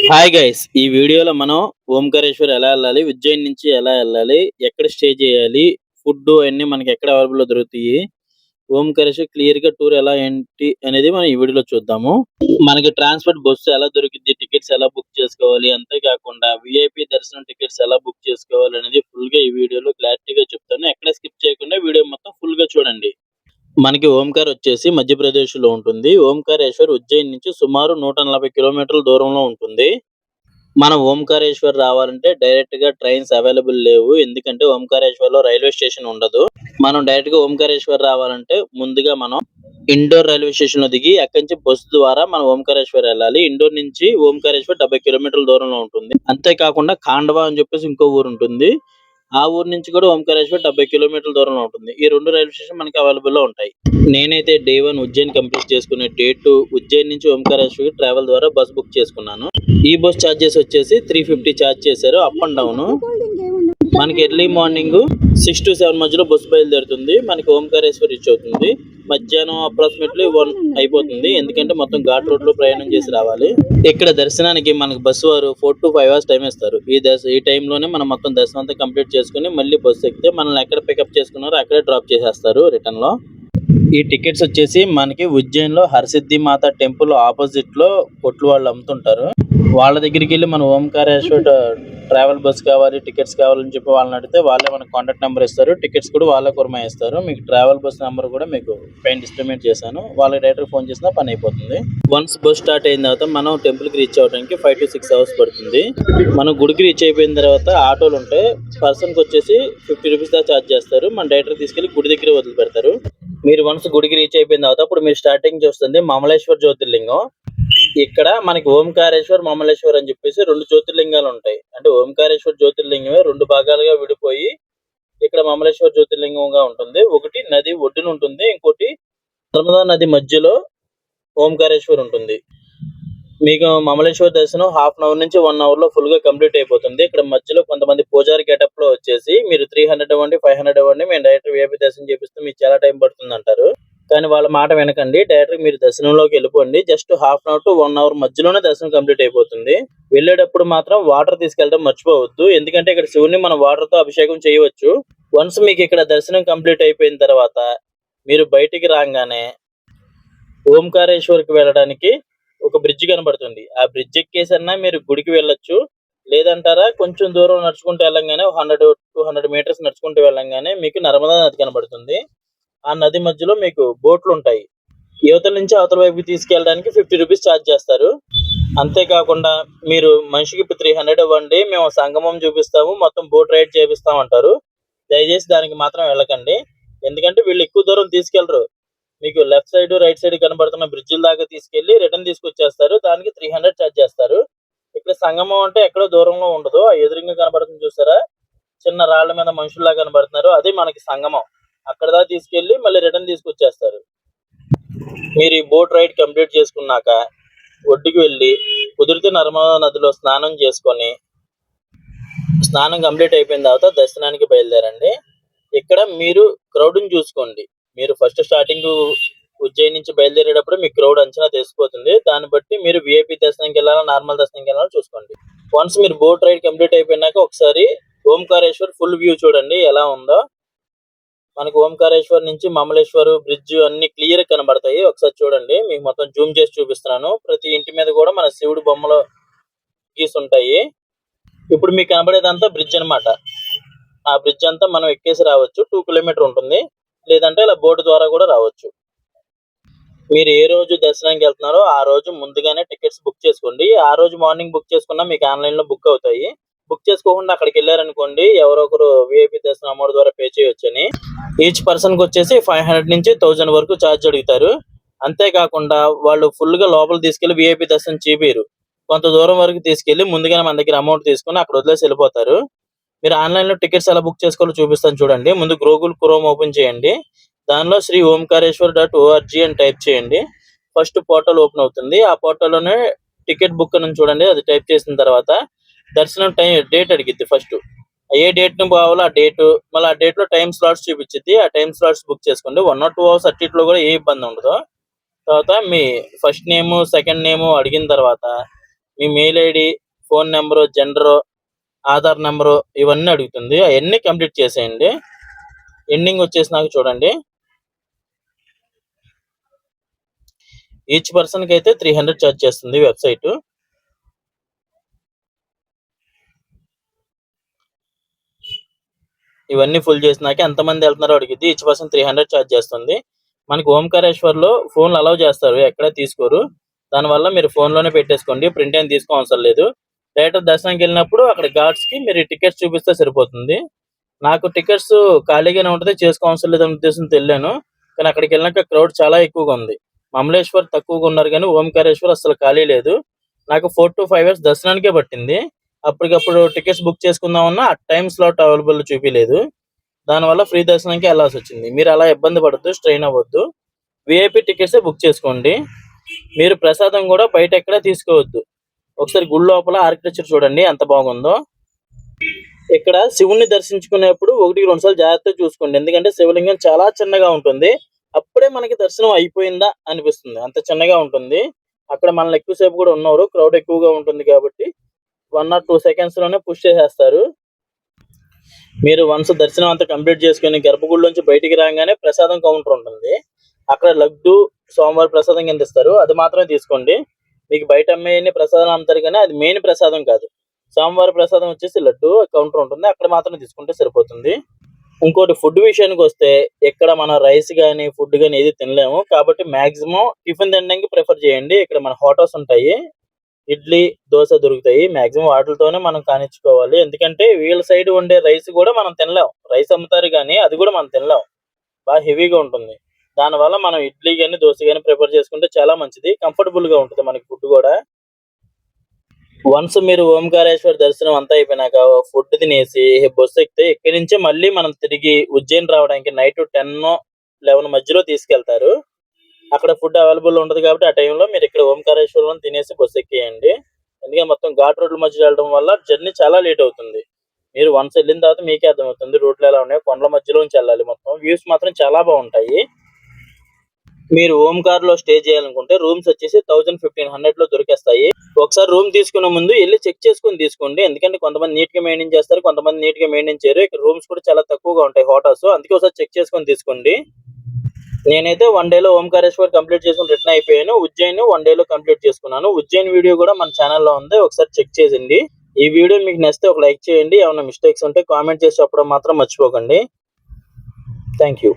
Hi guys, ఈ వీడియోలో మనం ఓంకారేశ్వర్ ఎలా వెళ్ళాలి, ఉజ్జయిని నుంచి ఎలా వెళ్ళాలి, ఎక్కడ స్టే చేయాలి, ఫుడ్ అన్నీ మనకి ఎక్కడ అవైలబుల్ దొరుకుతాయి, ఓంకారేశ్వర్ క్లియర్ గా టూర్ ఎలా ఏంటి అనేది మనం ఈ వీడియోలో చూద్దాము. మనకి ట్రాన్స్పోర్ట్ బస్సు ఎలా దొరికింది, టికెట్స్ ఎలా బుక్ చేసుకోవాలి, అంతేకాకుండా విఐపి దర్శనం టికెట్స్ ఎలా బుక్ చేసుకోవాలి అనేది ఫుల్ గా ఈ వీడియోలో క్లారిటీగా చెప్తాను. ఎక్కడ స్కిప్ చేయకుండా వీడియో మొత్తం ఫుల్ గా చూడండి. మనకి ఓంకార్ వచ్చేసి మధ్యప్రదేశ్ లో ఉంటుంది. ఓంకారేశ్వర్ ఉజ్జయిని నుంచి సుమారు 140 కిలోమీటర్ల దూరంలో ఉంటుంది. మనం ఓంకారేశ్వర్ రావాలంటే డైరెక్ట్ గా ట్రైన్స్ అవైలబుల్ లేవు. ఎందుకంటే ఓంకారేశ్వర్ లో రైల్వే స్టేషన్ ఉండదు. మనం డైరెక్ట్ గా ఓంకారేశ్వర్ రావాలంటే ముందుగా మనం ఇండోర్ రైల్వే స్టేషన్ లో దిగి అక్కడి నుంచి బస్సు ద్వారా మనం ఓంకారేశ్వర్ వెళ్ళాలి. ఇండోర్ నుంచి ఓంకారేశ్వర్ 70 కిలోమీటర్ల దూరంలో ఉంటుంది. అంతేకాకుండా ఖాండవా అని చెప్పేసి ఇంకో ఊరు ఉంటుంది. ఆ ఊరు నుంచి కూడా ఓంకారేశ్వర్ 70 కిలోమీటర్ల దూరంలో ఉంటుంది. ఈ రెండు రైల్వే స్టేషన్ మనకి అవైలబుల్ లో ఉంటాయి. నేనైతే డే 1 ఉజ్జయిని కంప్లీట్ చేసుకునే డే 2 ఉజ్జయిని నుంచి ఓంకారేశ్వర్ ట్రావెల్ ద్వారా బస్ బుక్ చేసుకున్నాను. ఈ బస్ ఛార్జెస్ వచ్చేసి 350 ఛార్జ్ చేశారు అప్ అండ్ డౌన్. మనకి ఎర్లీ మార్నింగ్ 6 to 7 మధ్యలో బస్సు బయలుదేరుతుంది. మనకి ఓంకారేశ్వర్ రీచ్ అవుతుంది. మధ్యాహ్నం అప్రాక్సిమేట్లీ 1 అయిపోతుంది. ఎందుకంటే మొత్తం ఘాట్ రోడ్ లో ప్రయాణం చేసి రావాలి. ఇక్కడ దర్శనానికి మనకి బస్సు వారు 4 to 5 hours టైం ఇస్తారు. ఈ టైంలోనే మనం మొత్తం దర్శనం అంతా కంప్లీట్ చేసుకుని మళ్ళీ బస్సు ఎక్కితే మనల్ని ఎక్కడ పికప్ చేసుకున్నారో అక్కడే డ్రాప్ చేసేస్తారు రిటర్న్ లో. ఈ టికెట్స్ వచ్చేసి మనకి ఉజ్జయిన్లో హరసిద్ధి మాత టెంపుల్ ఆపోజిట్ లో కొట్లు వాళ్ళు అమ్ముతుంటారు. వాళ్ళ దగ్గరికి వెళ్ళి మన ఓంకారేశ్వర్ ట్రావెల్ బస్ కావాలి, టికెట్స్ కావాలని చెప్పి వాళ్ళని అడిగితే వాళ్ళే మనకు కాంటాక్ట్ నెంబర్ ఇస్తారు. టికెట్స్ కూడా వాళ్ళే కుర్మా ఇస్తారు. మీకు ట్రావెల్ బస్ నెంబర్ కూడా మీకు పైన డిస్ప్లే చేశాను. వాళ్ళకి డైరెక్ట్ ఫోన్ చేసినా పని అయిపోతుంది. వన్స్ బస్ స్టార్ట్ అయిన తర్వాత మనం టెంపుల్ కి రీచ్ అవడానికి 5 to 6 hours పడుతుంది. మనం గుడికి రీచ్ అయిపోయిన తర్వాత ఆటోలు ఉంటాయి. పర్సన్ కి వచ్చేసి 50 రూపీస్ దాకా ఛార్జ్ చేస్తారు. మన డైరెక్ట్ తీసుకెళ్లి గుడి దగ్గర వదిలిపెడతారు. మీరు వన్స్ గుడికి రీచ్ అయిపోయిన తర్వాత అప్పుడు మీరు స్టార్టింగ్ చూస్తుంది మమలేశ్వర్ జ్యోతిర్లింగం. ఇక్కడ మనకి ఓంకారేశ్వర్, మమలేశ్వర్ అని చెప్పేసి 2 జ్యోతిర్లింగాలు ఉంటాయి. అంటే ఓంకారేశ్వర్ జ్యోతిర్లింగమే 2 భాగాలుగా విడిపోయి ఇక్కడ మమలేశ్వర్ జ్యోతిర్లింగంగా ఉంటుంది. ఒకటి నది ఒడ్డున ఉంటుంది, ఇంకోటి నర్మదా నది మధ్యలో ఓంకారేశ్వర్ ఉంటుంది. మీకు మమలేశ్వర్ దర్శనం హాఫ్ అన్ అవర్ నుంచి 1 hour లో ఫుల్ గా కంప్లీట్ అయిపోతుంది. ఇక్కడ మధ్యలో కొంతమంది పూజారి గెటప్ లో వచ్చేసి మీరు 300 ఇవ్వండి, 500 ఇవ్వండి, మేము డైరెక్ట్ విఐపి దర్శనం చేపిస్తే మీకు చాలా టైం పడుతుంది అంటారు. కానీ వాళ్ళ మాట వినకండి, డైరెక్ట్ మీరు దర్శనంలోకి వెళ్ళిపోండి. Just half an hour to 1 hour మధ్యలోనే దర్శనం కంప్లీట్ అయిపోతుంది. వెళ్ళేటప్పుడు మాత్రం వాటర్ తీసుకెళ్ళడం మర్చిపోవద్దు. ఎందుకంటే ఇక్కడ శివుని మనం వాటర్ తో అభిషేకం చేయవచ్చు. వన్స్ మీకు ఇక్కడ దర్శనం కంప్లీట్ అయిపోయిన తర్వాత మీరు బయటికి రాగానే ఓంకారేశ్వర్ కి వెళ్ళడానికి ఒక బ్రిడ్జ్ కనబడుతుంది. ఆ బ్రిడ్జ్ ఎక్కేసన్నా మీరు గుడికి వెళ్ళొచ్చు. లేదంటారా కొంచెం దూరం నడుచుకుంటూ వెళ్ళంగానే 100-200 మీటర్స్ నడుచుకుంటూ వెళ్ళంగానే మీకు నర్మదా నది కనబడుతుంది. ఆ నది మధ్యలో మీకు బోట్లు ఉంటాయి. యువతల నుంచి అవతల వైపుకి తీసుకెళ్ళడానికి 50 రూపీస్ ఛార్జ్ చేస్తారు. అంతేకాకుండా మీరు మనిషికి 300 ఇవ్వండి, మేము సంగమం చూపిస్తాము, మొత్తం బోట్ రైడ్ చేపిస్తాం అంటారు. దయచేసి దానికి మాత్రం వెళ్ళకండి. ఎందుకంటే వీళ్ళు ఎక్కువ దూరం తీసుకెళ్లరు. మీకు లెఫ్ట్ సైడ్ రైట్ సైడ్ కనబడుతున్న బ్రిడ్జిల దాకా తీసుకెళ్లి రిటర్న్ తీసుకొచ్చేస్తారు. దానికి 300 ఛార్జ్ చేస్తారు. ఇక్కడ సంగమం అంటే ఎక్కడో దూరంలో ఉండదు. ఆ ఎదురుగా కనబడుతుంది చూసారా, చిన్న రాళ్ల మీద మనుషుల్లా కనబడుతున్నారు, అది మనకి సంగమం. అక్కడ దాకా తీసుకెళ్లి మళ్ళీ రిటర్న్ తీసుకొచ్చేస్తారు. మీరు ఈ బోట్ రైడ్ కంప్లీట్ చేసుకున్నాక ఒడ్డుకి వెళ్ళి కుదిరితే నర్మదా నదిలో స్నానం చేసుకొని స్నానం కంప్లీట్ అయిపోయిన తర్వాత దర్శనానికి బయలుదేరండి. ఇక్కడ మీరు క్రౌడ్ ని చూసుకోండి. మీరు ఫస్ట్ స్టార్టింగ్ ఉజ్జయిని నుంచి బయలుదేరేటప్పుడు మీ క్రౌడ్ అంచనా తెలిసిపోతుంది. దాన్ని బట్టి మీరు విఐపి దర్శనంకి వెళ్ళాలా, నార్మల్ దర్శనంకి వెళ్ళాలా చూసుకోండి. వన్స్ మీరు బోట్ రైడ్ కంప్లీట్ అయిపోయినాక ఒకసారి ఓంకారేశ్వర్ ఫుల్ వ్యూ చూడండి ఎలా ఉందో. మనకి ఓంకారేశ్వర్ నుంచి మమలేశ్వర్ బ్రిడ్జ్ అన్ని క్లియర్ కనబడతాయి. ఒకసారి చూడండి, మీకు మొత్తం జూమ్ చేసి చూపిస్తున్నాను. ప్రతి ఇంటి మీద కూడా మన శివుడు బొమ్మలు గీసుంటాయి. ఇప్పుడు మీకు కనబడేదంతా బ్రిడ్జ్ అన్నమాట. ఆ బ్రిడ్జ్ అంతా మనం ఎక్కేసి రావచ్చు. 2 కిలోమీటర్ ఉంటుంది. లేదంటే ఇలా బోట్ ద్వారా కూడా రావచ్చు. మీరు ఏ రోజు దర్శనానికి వెళ్తున్నారో ఆ రోజు ముందుగానే టికెట్స్ బుక్ చేసుకోండి. ఆ రోజు మార్నింగ్ బుక్ చేసుకున్నా మీకు ఆన్లైన్ లో బుక్ అవుతాయి. బుక్ చేసుకోకుండా అక్కడికి వెళ్ళారనుకోండి, ఎవరో ఒకరు విఐపి దర్శనం అమౌంట్ ద్వారా పే చేయొచ్చని. ఈచ్ పర్సన్ కి వచ్చేసి 500 నుంచి 1000 వరకు ఛార్జ్ అడుగుతారు. అంతేకాకుండా వాళ్ళు ఫుల్ గా లోపల తీసుకెళ్లి విఐపి దర్శనం చేపిరు. కొంత దూరం వరకు తీసుకెళ్లి ముందుగానే మన దగ్గర అమౌంట్ తీసుకుని అక్కడ వదిలేసి వెళ్ళిపోతారు. మీరు ఆన్లైన్ లో టికెట్స్ ఎలా బుక్ చేసుకోవాలో చూపిస్తాను చూడండి. ముందు గూగుల్ క్రోమ్ ఓపెన్ చేయండి. దానిలో శ్రీ ఓంకారేశ్వర్.org అని టైప్ చేయండి. ఫస్ట్ పోర్టల్ ఓపెన్ అవుతుంది. ఆ పోర్టల్లోనే టికెట్ బుక్ అని చూడండి. అది టైప్ చేసిన తర్వాత దర్శనం టైం డేట్ అడిగిద్ది. ఫస్ట్ ఏ డేట్ ను కావాలో ఆ డేట్, మళ్ళీ ఆ డేట్ లో టైం స్లాట్స్ చూపించింది. ఆ టైం స్లాట్స్ బుక్ చేసుకోండి. 1 or 2 hours అట్టిట్లో కూడా ఏ ఇబ్బంది ఉండదు. తర్వాత మీ ఫస్ట్ నేమ్ సెకండ్ నేమ్ అడిగిన తర్వాత మీ mail ID, phone number, gender, Aadhaar number ఇవన్నీ అడుగుతుంది. అవన్నీ కంప్లీట్ చేసేయండి. ఎండింగ్ వచ్చేసినాక చూడండి, ఈచ్ పర్సన్కి అయితే 300 ఛార్జ్ చేస్తుంది వెబ్సైట్. ఇవన్నీ ఫుల్ చేసినాక ఎంతమంది వెళ్తున్నారో అడిగిద్ది. ఈచ్ పర్సన్ 300 ఛార్జ్ చేస్తుంది. మనకి ఓంకారేశ్వర్లో ఫోన్లు అలౌ చేస్తారు, ఎక్కడ తీసుకోరు. దానివల్ల మీరు ఫోన్లోనే పెట్టేసుకోండి, ప్రింట్ ఏం తీసుకో అవసరం లేదు. డైరెక్ట్ దర్శనానికి వెళ్ళినప్పుడు అక్కడ ఘాట్స్కి మీరు టికెట్స్ చూపిస్తే సరిపోతుంది. నాకు టికెట్స్ ఖాళీగానే ఉంటుంది, చేసుకో అవసరం లేదనే ఉద్దేశంతో వెళ్ళాను. కానీ అక్కడికి వెళ్ళినాక క్రౌడ్ చాలా ఎక్కువగా ఉంది. మమలేశ్వర్ తక్కువగా ఉన్నారు కానీ ఓంకారేశ్వర్ అసలు ఖాళీ లేదు. నాకు 4 to 5 hours దర్శనానికే పట్టింది. అప్పటికప్పుడు టికెట్స్ బుక్ చేసుకుందామన్నా ఆ టైం స్లాట్ అవైలబుల్ చూపించలేదు. దానివల్ల ఫ్రీ దర్శనానికి వెళ్ళాల్సి వచ్చింది. మీరు అలా ఇబ్బంది పడద్దు, స్ట్రెయిన్ అవ్వద్దు. విఐపి టికెట్సే బుక్ చేసుకోండి. మీరు ప్రసాదం కూడా బయట ఎక్కడా తీసుకోవద్దు. ఒకసారి గుడి లోపల ఆర్కిటెక్చర్ చూడండి ఎంత బాగుందో. ఇక్కడ శివుణ్ణి దర్శించుకునేప్పుడు 1-2 సార్లు జాగ్రత్తగా చూసుకోండి, ఎందుకంటే శివలింగం చాలా చిన్నగా ఉంటుంది. అప్పుడే మనకి దర్శనం అయిపోయిందా అనిపిస్తుంది, అంత చిన్నగా ఉంటుంది. అక్కడ మనల్ని ఎక్కువసేపు కూడా ఉన్నారు, క్రౌడ్ ఎక్కువగా ఉంటుంది కాబట్టి 1 or 2 seconds లోనే పుష్ చేసేస్తారు. మీరు వన్స్ దర్శనం అంతా కంప్లీట్ చేసుకుని గర్భగుడిలోంచి బయటికి రాగానే ప్రసాదం కౌంటర్ ఉంటుంది. అక్కడ లడ్డు, సోమవారి ప్రసాదం కింద ఇస్తారు, అది మాత్రమే తీసుకోండి. మీకు బయట అమ్మేయన్ని ప్రసాదం అమ్ముతారు కానీ అది మెయిన్ ప్రసాదం కాదు. సోమవారి ప్రసాదం వచ్చేసి లడ్డు కౌంటర్ ఉంటుంది, అక్కడ మాత్రమే తీసుకుంటే సరిపోతుంది. ఇంకోటి ఫుడ్ విషయానికి వస్తే, ఇక్కడ మన రైస్ కానీ ఫుడ్ కానీ ఏది తినలేము కాబట్టి మాక్సిమం టిఫిన్ తినడానికి ప్రిఫర్ చేయండి. ఇక్కడ మన హోటల్స్ ఉంటాయి, ఇడ్లీ, దోశ దొరుకుతాయి. మాక్సిమం వాటితోనే మనం కానిచ్చుకోవాలి, ఎందుకంటే వీళ్ళ సైడ్ వండే రైస్ కూడా మనం తినలేం. రైస్ అమ్ముతారు కానీ అది కూడా మనం తినలేం, బాగా హెవీగా ఉంటుంది. దానివల్ల మనం ఇడ్లీ కానీ దోశ కానీ ప్రిపేర్ చేసుకుంటే చాలా మంచిది, కంఫర్టబుల్ గా ఉంటుంది మనకి ఫుడ్ కూడా. వన్స్ మీరు ఓంకారేశ్వర్ దర్శనం అంతా అయిపోయినాక ఫుడ్ తినేసి బస్సు ఎక్కితే ఇక్కడి నుంచే మళ్ళీ మనం తిరిగి ఉజ్జయిన్ రావడానికి నైట్ 10-11 మధ్యలో తీసుకెళ్తారు. అక్కడ ఫుడ్ అవైలబుల్ ఉండదు కాబట్టి ఆ టైంలో మీరు ఇక్కడ ఓంకారేశ్వరంలో తినేసి బస్సు ఎక్కేయండి. ఎందుకంటే మొత్తం ఘాట్ రోడ్ల మధ్య వెళ్ళడం వల్ల జర్నీ చాలా లేట్ అవుతుంది. మీరు వన్స్ వెళ్ళిన తర్వాత మీకే అర్థమవుతుంది రోడ్లు ఎలా ఉన్నాయి. కొండల మధ్యలోంచి వెళ్ళాలి, మొత్తం వ్యూస్ మాత్రం చాలా బాగుంటాయి. మీరు ఓంకార్ లో స్టే చేయాలనుకుంటే రూమ్స్ వచ్చేసి 1500 లో దొరికేస్తాయి. ఒకసారి రూమ్ తీసుకునే ముందు వెళ్ళి చెక్ చేసుకుని తీసుకోండి, ఎందుకంటే కొంతమంది నీట్ గా మెయింటైన్ చేస్తారు, కొంతమంది నీట్ గా మెయింటైన్ చేయరు. ఇక్కడ రూమ్స్ కూడా చాలా తక్కువగా ఉంటాయి హోటల్స్, అందుకే ఒకసారి చెక్ చేసుకొని తీసుకోండి. నేనైతే 1 day లో ఓంకారేశ్వర్ కంప్లీట్ చేసుకుని రిటర్న్ అయిపోయాను. ఉజ్జయిన్ 1 day లో కంప్లీట్ చేసుకున్నాను. ఉజ్జయిన్ వీడియో కూడా మన ఛానల్లో ఉంది, ఒకసారి చెక్ చేసింది. ఈ వీడియో మీకు నచ్చితే ఒక లైక్ చేయండి, ఏమైనా మిస్టేక్స్ ఉంటే కామెంట్ చేసి చెప్పడం మాత్రం మర్చిపోకండి. Thank you.